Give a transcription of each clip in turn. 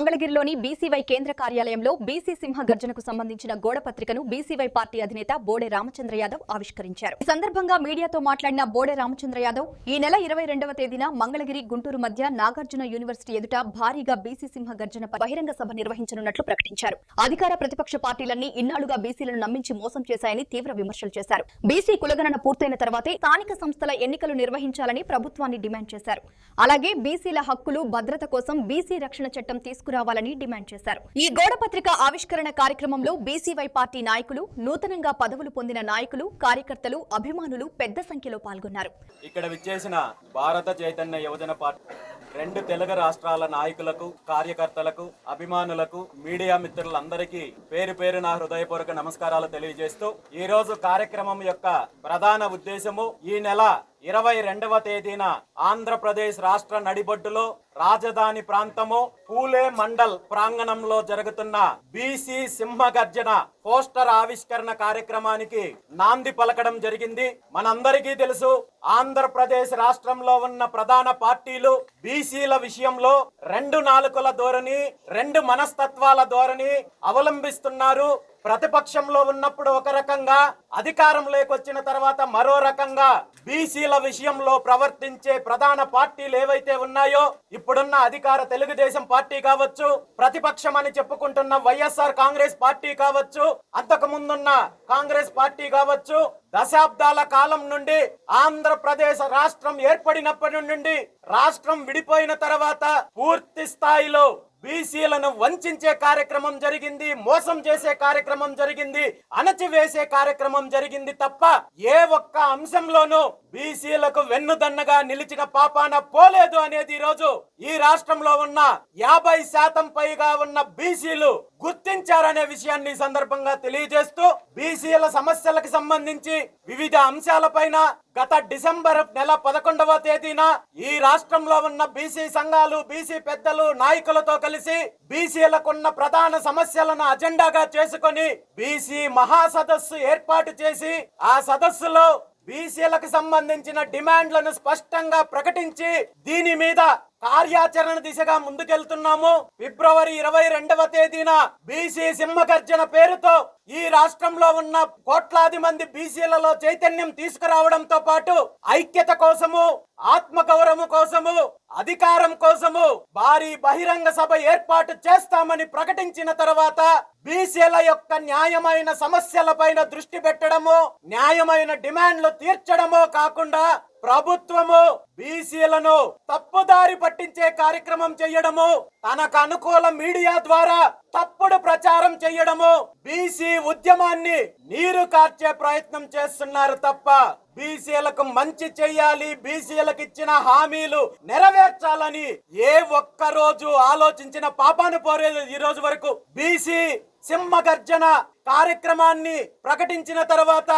మంగళగిరిలోని బీసీవై కేంద్ర కార్యాలయంలో బీసీ సింహ గర్జనకు సంబంధించిన గోడ పత్రికను బీసీవై పార్టీ అధినేత బోడే రామచంద్ర యాదవ్ ఆవిష్కరించారు. ఈ సందర్భంగా మీడియాతో మాట్లాడిన బోడే రామచంద్ర యాదవ్ ఈ నెల 22వ తేదీన మంగళగిరి, గుంటూరు మధ్య నాగార్జున యూనివర్సిటీ ఎదుట భారీగా బీసీ సింహ గర్జన బహిరంగ సభ నిర్వహించనున్నట్లు ప్రకటించారు. అధికార ప్రతిపక్ష పార్టీలన్నీ ఇన్నాళ్లుగా బీసీలను నమ్మించి మోసం చేశాయని తీవ్ర విమర్శలు చేశారు. బీసీ కులగణన పూర్తయిన తర్వాతే స్థానిక సంస్థల ఎన్నికలు నిర్వహించాలని ప్రభుత్వాన్ని డిమాండ్ చేశారు. అలాగే బీసీల హక్కులు, భద్రత కోసం బీసీ రక్షణ చట్టం తీసుకురావాలని డిమాండ్ చేశారు. ఈ గోడ పత్రిక ఆవిష్కరణ కార్యక్రమంలో బీసీవై పార్టీ నాయకులు, నూతనంగా పదవులు పొందిన నాయకులు, కార్యకర్తలు, అభిమానులు పెద్ద సంఖ్యలో పాల్గొన్నారు. ఇక్కడ విచ్చేసిన భారత చైతన్య యువజన పార్టీ 2 తెలుగు రాష్ట్రాల నాయకులకు, కార్యకర్తలకు, అభిమానులకు, మీడియా మిత్రులందరికీ పేరు పేరున హృదయపూర్వక నమస్కారాలు తెలియజేస్తూ ఈ రోజు కార్యక్రమం యొక్క ప్రధాన ఉద్దేశము ఈ నెల 22వ తేదీన ఆంధ్రప్రదేశ్ రాష్ట్ర నడిబొడ్డులో రాజధాని ప్రాంతము పూలే మండల్ ప్రాంగణంలో జరుగుతున్న బీసీ సింహగర్జన పోస్టర్ ఆవిష్కరణ కార్యక్రమానికి నాంది పలకడం జరిగింది. మనందరికీ తెలుసు, ఆంధ్రప్రదేశ్ రాష్ట్రంలో ఉన్న ప్రధాన పార్టీలు బీసీల విషయంలో 2 నాలుకల ధోరణి, 2 మనస్తత్వాల ధోరణి అవలంబిస్తున్నారు. ప్రతిపక్షంలో ఉన్నప్పుడు ఒక రకంగా, అధికారంలోకి వచ్చిన తర్వాత మరో రకంగా బీసీల విషయంలో ప్రవర్తించే ప్రధాన పార్టీలు ఏవైతే ఉన్నాయో, ఇప్పుడున్న అధికార తెలుగుదేశం పార్టీ కావచ్చు, ప్రతిపక్షం అని చెప్పుకుంటున్న వైఎస్ఆర్ కాంగ్రెస్ పార్టీ కావచ్చు, అంతకు ముందున్న కాంగ్రెస్ పార్టీ కావచ్చు, దశాబ్దాల కాలం నుండి ఆంధ్రప్రదేశ్ రాష్ట్రం ఏర్పడినప్పటి నుండి రాష్ట్రం విడిపోయిన తర్వాత పూర్తి స్థాయిలో బీసీలను వంచే కార్యక్రమం జరిగింది, మోసం చేసే కార్యక్రమం జరిగింది, అణచివేసే కార్యక్రమం జరిగింది తప్ప ఏ ఒక్క అంశంలోనూ బీసీలకు వెన్నుదన్నగా నిలిచిన పాపాన పోలేదు అనేది ఈ రోజు ఈ రాష్ట్రంలో ఉన్న 50% పైగా ఉన్న బీసీలు గుర్తించారనే విషయాన్ని ఈ సందర్భంగా తెలియజేస్తూ, బీసీల సమస్యలకు సంబంధించి వివిధ అంశాలపైన గత డిసెంబర్ నెల 11వ తేదీన ఈ రాష్ట్రంలో ఉన్న బీసీ సంఘాలు, బీసీ పెద్దలు, నాయకులతో కలిసి బీసీలకున్న ప్రధాన సమస్యలను అజెండాగా చేసుకొని బీసీ మహాసదస్సు ఏర్పాటు చేసి ఆ సదస్సులో బీసీలకు సంబంధించిన డిమాండ్లను స్పష్టంగా ప్రకటించి దీని మీద కార్యాచరణ దిశగా ముందుకెళ్తున్నాము. ఫిబ్రవరి 22వ తేదీన బీసీ సింహగర్జన పేరుతో ఈ రాష్ట్రంలో ఉన్న కోట్లాది మంది బీసీలలో చైతన్యం తీసుకురావడంతో పాటు ఐక్యత కోసము, ఆత్మగౌరవం కోసము, అధికారం కోసము భారీ బహిరంగ సభ ఏర్పాటు చేస్తామని ప్రకటించిన తర్వాత బీసీల యొక్క న్యాయమైన సమస్యలపైన దృష్టి పెట్టడము, న్యాయమైన డిమాండ్లు తీర్చడమో కాకుండా ప్రభుత్వము బీసీలను తప్పుదారి పట్టించే కార్యక్రమం చేయడము, తనకు అనుకూల మీడియా ద్వారా తప్పుడు ప్రచారం చేయడము, బీసీ ఉద్యమాన్ని నీరు కార్చే ప్రయత్నం చేస్తున్నారు తప్ప బీసీలకు మంచి చెయ్యాలి, బీసీలకు ఇచ్చిన హామీలు నెరవేర్చాలని ఏ ఒక్క రోజు ఆలోచించిన పాపాను పోలేదు ఈ రోజు వరకు. బీసీ సింహగర్జన కార్యక్రమాన్ని ప్రకటించిన తర్వాత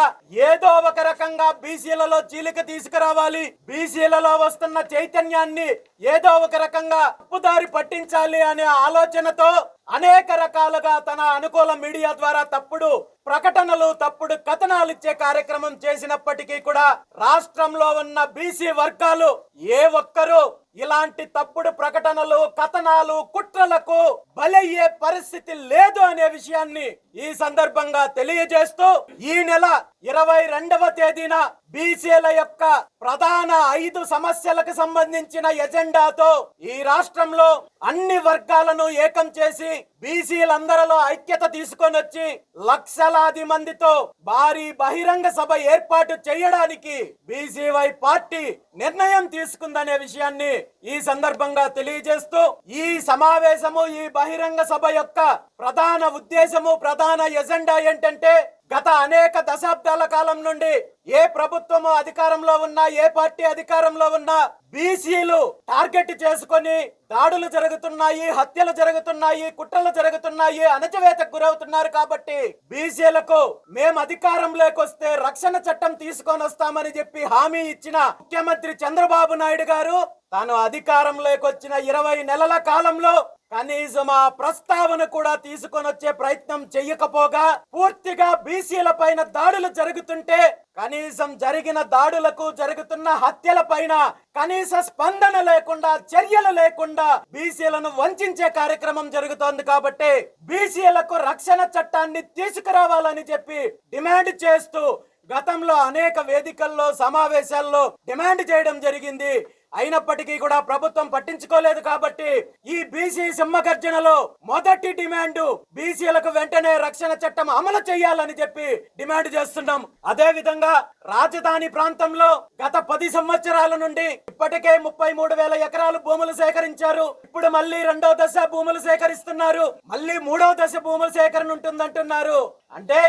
ఏదో ఒక రకంగా బీసీలలో చీలిక తీసుకురావాలి, బీసీలలో వస్తున్న చైతన్యాన్ని ఏదో ఒక రకంగా తప్పుదారి పట్టించాలి అనే ఆలోచనతో అనేక రకాలుగా తన అనుకూల మీడియా ద్వారా తప్పుడు ప్రకటనలు, తప్పుడు కథనాలు ఇచ్చే కార్యక్రమం చేసినప్పటికీ కూడా రాష్ట్రంలో ఉన్న బీసీ వర్గాలు ఏ ఒక్కరూ ఇలాంటి తప్పుడు ప్రకటనలు, కథనాలు, కుట్రలకు బలయ్యే పరిస్థితి లేదు అనే విషయాన్ని ఈ సందర్భంగా తెలియజేస్తూ ఈ నెల 22వ తేదీన బీసీల యొక్క ప్రధాన 5 సమస్యలకు సంబంధించిన ఎజెండాతో ఈ రాష్ట్రంలో అన్ని వర్గాలను ఏకం చేసి బీసీలందరిలో ఐక్యత తీసుకొని వచ్చి లక్షలాది మందితో భారీ బహిరంగ సభ ఏర్పాటు చేయడానికి బీసీవై పార్టీ నిర్ణయం తీసుకుందనే విషయాన్ని ఈ సందర్భంగా తెలియజేస్తూ, ఈ సమావేశము, ఈ బహిరంగ సభ యొక్క ప్రధాన ఉద్దేశము, ప్రధాన ఎజెండా ఏంటంటే, గత అనేక దశాబ్దాల కాలం నుండి ఏ ప్రభుత్వము అధికారంలో ఉన్నా, ఏ పార్టీ అధికారంలో ఉన్నా బీసీలు టార్గెట్ చేసుకొని దాడులు జరుగుతున్నాయి, హత్యలు జరుగుతున్నాయి, కుట్రలు జరుగుతున్నాయి, అణచివేతకు గురవుతున్నారు. కాబట్టి బీసీలకు మేము అధికారంలోకి వస్తే రక్షణ చట్టం తీసుకొని వస్తామని చెప్పి హామీ ఇచ్చిన ముఖ్యమంత్రి చంద్రబాబు నాయుడు గారు తాను అధికారంలోకి వచ్చిన 20 నెలల కాలంలో కనీసం ఆ ప్రస్తావన కూడా తీసుకొని వచ్చే ప్రయత్నం చెయ్యకపోగా పూర్తిగా బీసీల పైన దాడులు జరుగుతుంటే కనీసం జరిగిన దాడులకు జరుగుతున్న హత్యల పైన కనీస స్పందన లేకుండా చర్యలు లేకుండా బీసీలను వంచే కార్యక్రమం జరుగుతోంది. కాబట్టి బీసీలకు రక్షణ చట్టాన్ని తీసుకురావాలని చెప్పి డిమాండ్ చేస్తూ గతంలో అనేక వేదికల్లో సమావేశాల్లో డిమాండ్ చేయడం జరిగింది. అయినప్పటికీ కూడా ప్రభుత్వం పట్టించుకోలేదు. కాబట్టి ఈ బీసీ సింహగర్జనలో మొదటి డిమాండ్ బీసీలకు వెంటనే రక్షణ చట్టం అమలు చేయాలని చెప్పి డిమాండ్ చేస్తున్నాం. అదే విధంగా రాజధాని ప్రాంతంలో గత 10 సంవత్సరాల నుండి ఇప్పటికే 33,000 ఎకరాలు భూములు సేకరించారు. ఇప్పుడు మళ్ళీ 2వ దశ భూములు సేకరిస్తున్నారు. మళ్ళీ 3వ దశ భూముల సేకరణ ఉంటుందంటున్నారు. అంటే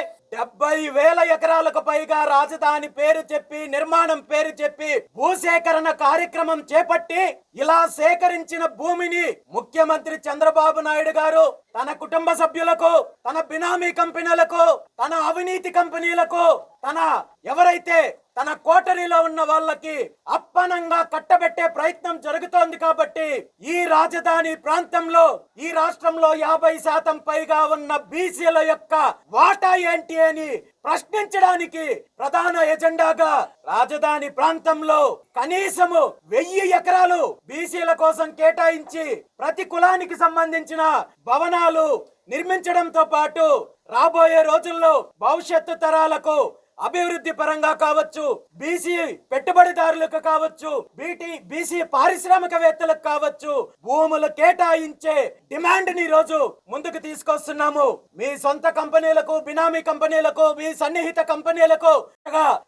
70,000 ఎకరాలకు పైగా రాజధాని పేరు చెప్పి నిర్మాణం పేరు చెప్పి భూసేకరణ కార్యక్రమం చేపట్టి ఇలా సేకరించిన భూమిని ముఖ్యమంత్రి చంద్రబాబు నాయుడు గారు తన కుటుంబ సభ్యులకు, తన బినామీ కంపెనీలకు, తన అవినీతి కంపెనీలకు, ఎవరైతే తన కోటరీలో ఉన్న వాళ్ళకి అప్పనంగా కట్టబెట్టే ప్రయత్నం జరుగుతోంది. కాబట్టి ఈ రాజధాని ప్రాంతంలో ఈ రాష్ట్రంలో 50% పైగా ఉన్న బీసీల యొక్క వాటా ఏంటి అని ప్రశ్నించడానికి ప్రధాన ఎజెండాగా రాజధాని ప్రాంతంలో కనీసము 1000 ఎకరాలు బీసీల కోసం కేటాయించి ప్రతి కులానికి సంబంధించిన భవనాలు నిర్మించడంతో పాటు రాబోయే రోజుల్లో భవిష్యత్తు తరాలకు అభివృద్ధి పరంగా కావచ్చు, బీసీ పెట్టుబడిదారులకు కావచ్చు, బీసీ పారిశ్రామికవేత్తలకు కావచ్చు భూములు కేటాయించే డిమాండ్ ని రోజు ముందుకు తీసుకొస్తున్నాము. మీ సొంత కంపెనీలకు, బినామీ కంపెనీలకు, మీ సన్నిహిత కంపెనీలకు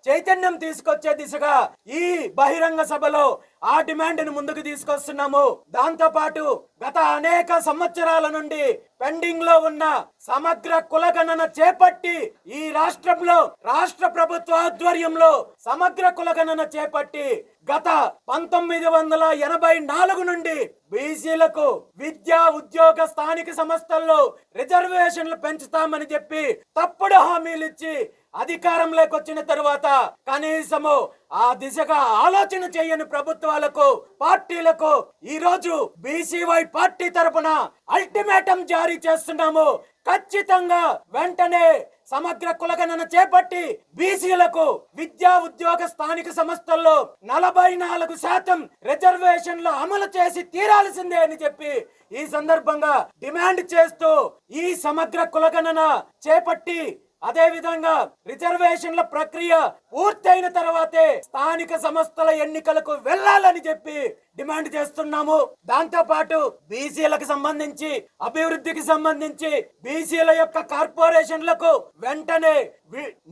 చైతన్యం తీసుకొచ్చే దిశగా ఈ బహిరంగ సభలో ఆ డిమాండ్ ని ముందుకు తీసుకొస్తున్నాము. దాంతో పాటు గత అనేక సంవత్సరాల నుండి పెండింగ్ లో ఉన్న సమగ్ర కులగణన చేపట్టి ఈ రాష్ట్రంలో రాష్ట్ర ప్రభుత్వ ఆధ్వర్యంలో సమగ్ర కులగణన చేపట్టి గత 1984 నుండి బీసీలకు విద్యా, ఉద్యోగ, స్థానిక సంస్థల్లో రిజర్వేషన్లు పెంచుతామని చెప్పి తప్పుడు హామీలు ఇచ్చి అధికారంలోకి వచ్చిన తరువాత కనీసము ఆ దిశగా ఆలోచన చేయని ప్రభుత్వాలకు, పార్టీలకు ఈ రోజు బీసీవై పార్టీ తరపున అల్టిమేటం జారీ చేస్తున్నాము. ఖచ్చితంగా వెంటనే సమగ్ర కులగణన చేపట్టి బీసీలకు విద్యా, ఉద్యోగ, స్థానిక సంస్థల్లో 44% రిజర్వేషన్లు అమలు చేసి తీరాల్సిందే అని చెప్పి ఈ సందర్భంగా డిమాండ్ చేస్తూ ఈ సమగ్ర కులగణన చేపట్టి అదే విధంగా రిజర్వేషన్ల ప్రక్రియ పూర్తయిన తర్వాతే స్థానిక సంస్థల ఎన్నికలకు వెళ్లాలని చెప్పి డిమాండ్ చేస్తున్నాము. దాంతో పాటు బీసీలకు సంబంధించి అభివృద్ధికి సంబంధించి బీసీల యొక్క కార్పొరేషన్లకు వెంటనే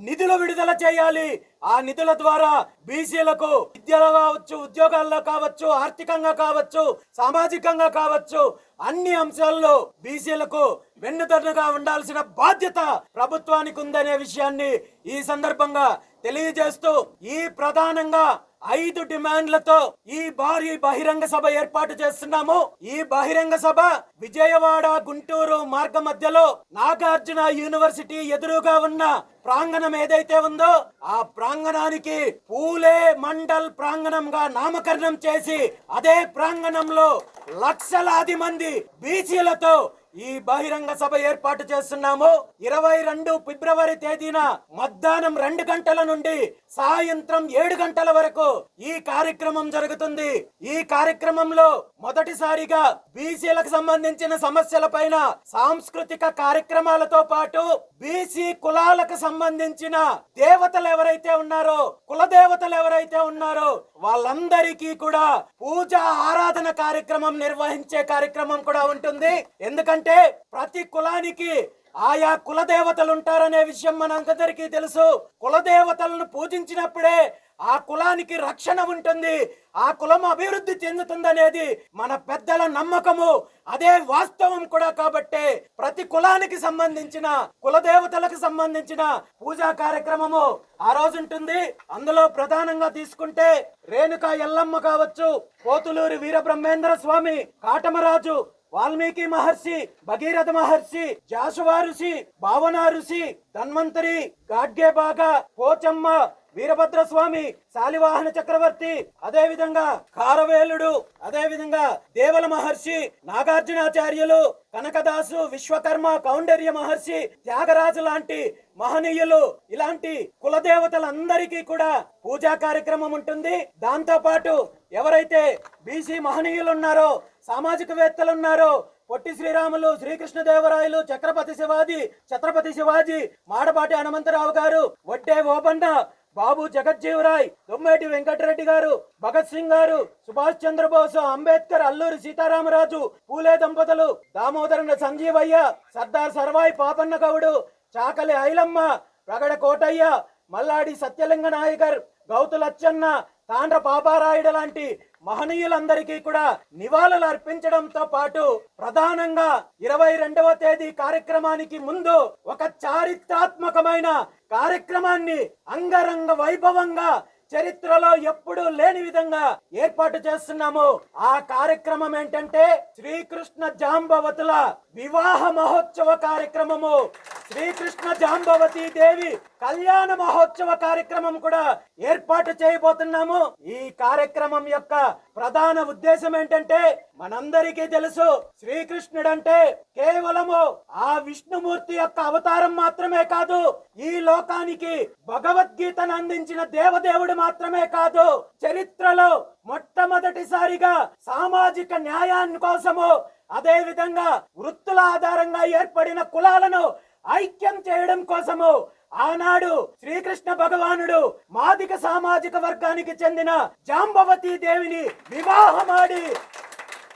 నిధులు విడుదల చేయాలి. ఆ నిధుల ద్వారా బీసీలకు విద్యలో కావచ్చు, ఉద్యోగాల్లో కావచ్చు, ఆర్థికంగా కావచ్చు, సామాజికంగా కావచ్చు అన్ని అంశాల్లో బీసీలకు వెన్నుదన్నుగా ఉండాల్సిన బాధ్యత ప్రభుత్వానికి ఉందనే విషయాన్ని ఈ సందర్భంగా తెలియజేస్తూ ఈ ప్రధానంగా 5 డిమాండ్లతో ఈ భారీ బహిరంగ సభ ఏర్పాటు చేస్తున్నాము. ఈ బహిరంగ సభ విజయవాడ, గుంటూరు మార్గ మధ్యలో నాగార్జున యూనివర్సిటీ ఎదురుగా ఉన్న ప్రాంగణం ఏదైతే ఉందో ఆ ప్రాంగణానికి పూలే మండల్ ప్రాంగణంగా నామకరణం చేసి అదే ప్రాంగణంలో లక్షలాది మంది బీసీలతో ఈ బహిరంగ సభ ఏర్పాటు చేస్తున్నాము. 22 ఫిబ్రవరి తేదీన మధ్యాహ్నం 2 గంటల నుండి సాయంత్రం 7 గంటల వరకు ఈ కార్యక్రమం జరుగుతుంది. ఈ కార్యక్రమంలో మొదటిసారిగా బీసీలకు సంబంధించిన సమస్యల పైన సాంస్కృతిక కార్యక్రమాలతో పాటు బీసీ కులాలకు సంబంధించిన దేవతలు ఎవరైతే ఉన్నారో, కుల దేవతలు ఎవరైతే ఉన్నారో వాళ్ళందరికీ కూడా పూజ, ఆరాధన కార్యక్రమం నిర్వహించే కార్యక్రమం కూడా ఉంటుంది. ఎందుకంటే ప్రతి కులానికి ఆయా కులదేవతలు ఉంటారనే విషయం మనందరికీ తెలుసు. కులదేవతలను పూజించినప్పుడే ఆ కులానికి రక్షణ ఉంటుంది, ఆ కులం అభివృద్ధి చెందుతుందనేది మన పెద్దల నమ్మకము. అదే వాస్తవం కూడా. కాబట్టి ప్రతి కులానికి సంబంధించిన కులదేవతలకు సంబంధించిన పూజా కార్యక్రమము ఆ రోజు ఉంటుంది. అందులో ప్రధానంగా తీసుకుంటే రేణుకా ఎల్లమ్మ కావచ్చు, పోతులూరి వీరబ్రహ్మేంద్ర స్వామి, కాటమరాజు, వాల్మీకి మహర్షి, భగీరథ మహర్షి, జాషువా ఋషి, భావన ఋషి, ధన్వంతరి, గాడ్గే బాగా, పోచమ్మ, వీరభద్రస్వామి, శాలివాహన చక్రవర్తి, అదే విధంగా కారవేలుడు, అదే విధంగా దేవల మహర్షి, నాగార్జునాచార్యులు, కనకదాసు, విశ్వకర్మ, కౌండర్య మహర్షి, త్యాగరాజు లాంటి మహనీయులు, ఇలాంటి కులదేవతలందరికీ కూడా పూజా కార్యక్రమం ఉంటుంది. దాంతో పాటు ఎవరైతే బీసీ మహనీయులు ఉన్నారో, సామాజికవేత్తలు ఉన్నారో, పొట్టి శ్రీరాములు, శ్రీకృష్ణదేవరాయలు, ఛత్రపతి శివాజీ, మాడపాటి హనుమంతరావు గారు, వడ్డే ఓబన్న, బాబు జగజ్జీవరాయ్, దొమ్మేటి వెంకటరెడ్డి గారు, భగత్ సింగ్ గారు, సుభాష్ చంద్రబోసు, అంబేద్కర్, అల్లూరి సీతారామరాజు, పూలే దంపతులు, దామోదరన సంజీవయ్య, సర్దార్ సర్వాయి పాపన్న గౌడు, చాకలి ఐలమ్మ, రగడ కోటయ్య, మల్లాడి సత్యలింగ నాయకర్, గౌతు లచ్చన్న, తాండ్ర పాపారాయుడు లాంటి మహనీయులందరికీ కూడా నివాళులు అర్పించడంతో పాటు ప్రధానంగా 22వ తేదీ కార్యక్రమానికి ముందు ఒక చారిత్రాత్మకమైన కార్యక్రమాన్ని అంగరంగ వైభవంగా చరిత్రలో ఎప్పుడూ లేని విధంగా ఏర్పాటు చేస్తున్నాము. ఆ కార్యక్రమం ఏంటంటే శ్రీకృష్ణ జాంబవతుల వివాహ మహోత్సవ కార్యక్రమము. శ్రీకృష్ణ జాంబవతి దేవి కళ్యాణ మహోత్సవ కార్యక్రమం కూడా ఏర్పాటు చేయబోతున్నాము. ఈ కార్యక్రమం యొక్క ప్రధాన ఉద్దేశం ఏంటంటే, మనందరికీ తెలుసు శ్రీకృష్ణుడంటే కేవలము ఆ విష్ణుమూర్తి యొక్క అవతారం మాత్రమే కాదు, ఈ లోకానికి భగవద్గీతను అందించిన దేవదేవుడు మాత్రమే కాదు, చరిత్రలో మొట్టమొదటిసారిగా సామాజిక న్యాయాన్ని కోసము, అదే విధంగా వృత్తుల ఆధారంగా ఏర్పడిన కులాలను ఐక్యం చేయడం కోసము ఆనాడు శ్రీకృష్ణ భగవానుడు మాదిక సామాజిక వర్గానికి చెందిన జాంబవతి దేవిని వివాహమాడి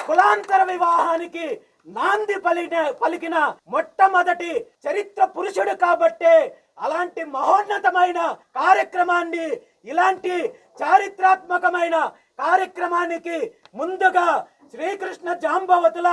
కులాంతర వివాహానికి నాంది పలికిన మొట్టమొదటి చరిత్ర పురుషుడు కాబట్టే అలాంటి మహోన్నతమైన కార్యక్రమాన్ని, ఇలాంటి చారిత్రాత్మకమైన కార్యక్రమానికి ముందుగా శ్రీకృష్ణ జాంబవతుల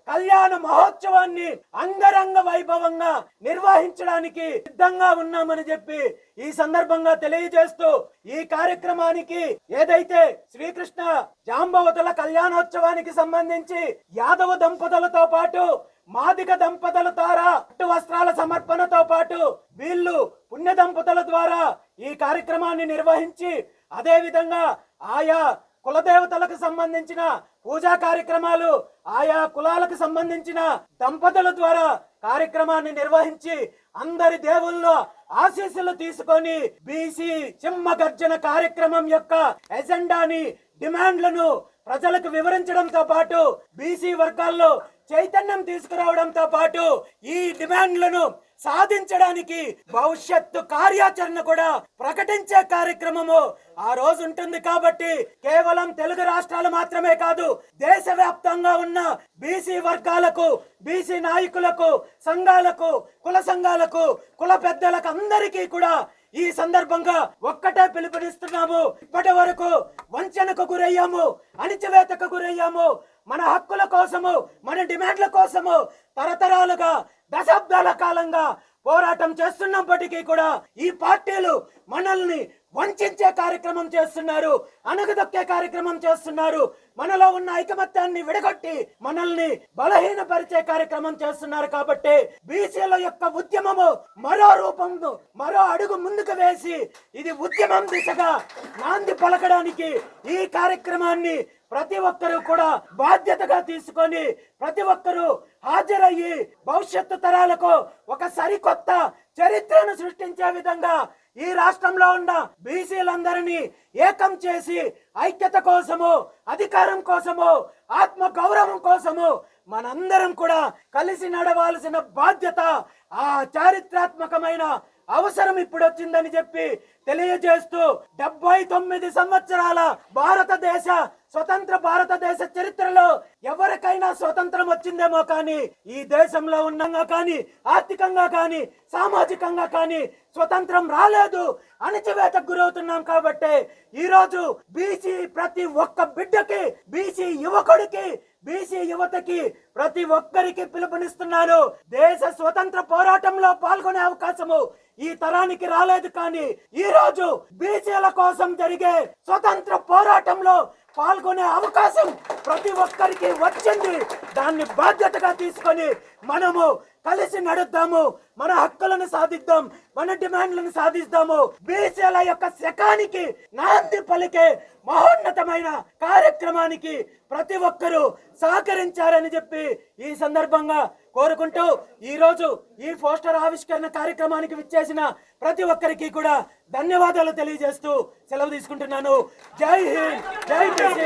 కళ్యాణ మహోత్సవాన్ని అంగరంగ వైభవంగా నిర్వహించడానికి సిద్ధంగా ఉన్నామని చెప్పి ఈ సందర్భంగా తెలియజేస్తూ, ఈ కార్యక్రమానికి ఏదైతే శ్రీకృష్ణ జాంబవతుల కళ్యాణోత్సవానికి సంబంధించి యాదవ దంపతులతో పాటు మాదిక దంపతుల ద్వారా పట్టు వస్త్రాల సమర్పణతో పాటు వీళ్ళు పుణ్య దంపతుల ద్వారా ఈ కార్యక్రమాన్ని నిర్వహించి, అదే విధంగా ఆయా కులదేవతలకు సంబంధించిన పూజా కార్యక్రమాలు, ఆయా కులాలకు సంబంధించిన దంపతుల ద్వారా కార్యక్రమాన్ని నిర్వహించి అందరి దేవుల్లో ఆశీస్సులు తీసుకొని బీసీ సింహ గర్జన కార్యక్రమం యొక్క ఎజెండాని, డిమాండ్లను ప్రజలకు వివరించడంతో పాటు బీసీ వర్గాల్లో చైతన్యం తీసుకురావడంతో పాటు ఈ డిమాండ్లను సాధించడానికి భవిష్యత్తు కార్యాచరణ కూడా ప్రకటించే కార్యక్రమము ఆ రోజు ఉంటుంది. కాబట్టి కేవలం తెలుగు రాష్ట్రాలు మాత్రమే కాదు, దేశవ్యాప్తంగా ఉన్న బీసీ వర్గాలకు, బీసీ నాయకులకు, సంఘాలకు, కుల సంఘాలకు, కుల పెద్దలకు అందరికీ కూడా ఈ సందర్భంగా ఒక్కటే పిలుపునిస్తున్నాము. ఇప్పటి వరకు వంచనకు గురయ్యాము, అణిచివేతకు గురయ్యాము. మన హక్కుల కోసము, మన డిమాండ్ల కోసము తరతరాలుగా, దశాబ్దాల కాలంగా పోరాటం చేస్తున్నప్పటికీ కూడా ఈ పార్టీలు మనల్ని వంచే కార్యక్రమం చేస్తున్నారు, అణగదొక్కే కార్యక్రమం చేస్తున్నారు, మనలో ఉన్న ఐకమత్యాన్ని విడగొట్టి మనల్ని బలహీనపరిచే కార్యక్రమం చేస్తున్నారు. కాబట్టి బీసీల యొక్క ఉద్యమము మరో రూపంలో మరో అడుగు ముందుకు వేసి ఇది ఉద్యమం దిశగా నాంది పలకడానికి ఈ కార్యక్రమాన్ని ప్రతి ఒక్కరూ కూడా బాధ్యతగా తీసుకొని ప్రతి ఒక్కరూ హాజరయ్యి భవిష్యత్తు తరాలకు ఒక సరికొత్త చరిత్రను సృష్టించే విధంగా ఈ రాష్ట్రంలో ఉన్న బీసీలందరినీ ఏకం చేసి ఐక్యత కోసము, అధికారం కోసము, ఆత్మ గౌరవం కోసము మనందరం కూడా కలిసి నడవాల్సిన బాధ్యత, ఆ చారిత్రాత్మకమైన అవసరం ఇప్పుడు వచ్చిందని చెప్పి తెలియజేస్తూ 79 సంవత్సరాల స్వతంత్ర భారతదేశ చరిత్రలో ఎవరికైనా స్వతంత్రం వచ్చిందేమో కానీ ఈ దేశంలో ఉన్నాగా కానీ, ఆర్థికంగా కానీ, సామాజికంగా కానీ స్వతంత్రం రాలేదు, అణచివేతకు గురవుతున్నాం. కాబట్టి ఈరోజు బీసీ ప్రతి ఒక్క బిడ్డకి, బీసీ యువకుడికి, బీసీ యువతకి ప్రతి ఒక్కరికి పిలుపునిస్తున్నాను. దేశ స్వతంత్ర పోరాటంలో పాల్గొనే అవకాశము ఈ తరానికి రాలేదు, కానీ ఈ రోజు బీసీల కోసం జరిగే స్వతంత్ర పోరాటంలో పాల్గొనే అవకాశం ప్రతి ఒక్కరికి వచ్చింది. దాన్ని బాధ్యతగా తీసుకొని మనము కలిసి నడుద్దాము, మన హక్కులను సాధిద్దాం, మన డిమాండ్లను సాధిద్దాము. బీసీల యొక్క శకానికి నాంది పలికే మహోన్నతమైన కార్యక్రమానికి ప్రతి ఒక్కరూ సహకరించారని చెప్పి ఈ సందర్భంగా కోరుకుంటూ ఈ రోజు ఈ పోస్టర్ ఆవిష్కరణ కార్యక్రమానికి విచ్చేసిన ప్రతి ఒక్కరికి కూడా ధన్యవాదాలు తెలియజేస్తూ సెలవు తీసుకుంటున్నాను. జై హింద్, జై బీసీ.